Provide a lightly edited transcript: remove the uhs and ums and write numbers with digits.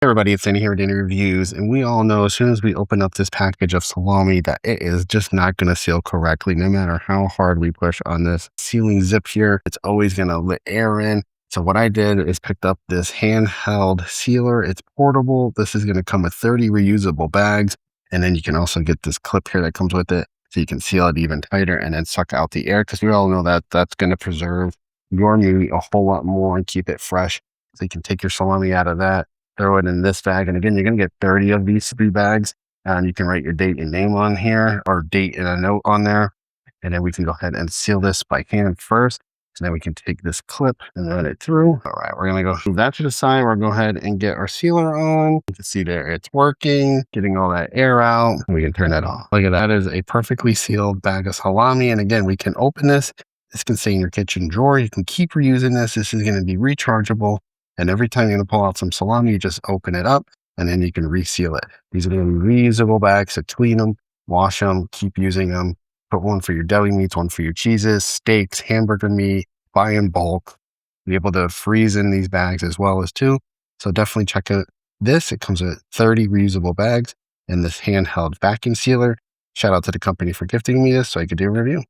Hey everybody, it's Andy here with Danny Reviews, and we all know as soon as we open up this package of salami that it is just not going to seal correctly, no matter how hard we push on this sealing zip here. It's always going to let air in. So what I did is picked up this handheld sealer. It's portable. This is going to come with 30 reusable bags, and then you can also get this clip here that comes with it, so you can seal it even tighter and then suck out the air, because we all know that that's going to preserve your meat a whole lot more and keep it fresh. So you can take your salami out of that, throw it in this bag. And again, you're going to get 30 of these 3 bags. And you can write your date and name on here, or date and a note on there. And then we can go ahead and seal this by hand first. And then we can take this clip and run it through. All right, we're going to go move that to the side. We're going to go ahead and get our sealer on. You can see there it's working, getting all that air out. And we can turn that off. Look at that. That is a perfectly sealed bag of salami. And again, we can open this. This can stay in your kitchen drawer. You can keep reusing this. This is going to be rechargeable. And every time you're going to pull out some salami, you just open it up and then you can reseal it. These are going to be reusable bags, so clean them, wash them, keep using them. Put one for your deli meats, one for your cheeses, steaks, hamburger meat, buy in bulk. Be able to freeze in these bags as well as too. So definitely check out this. It comes with 30 reusable bags and this handheld vacuum sealer. Shout out to the company for gifting me this so I could do a review.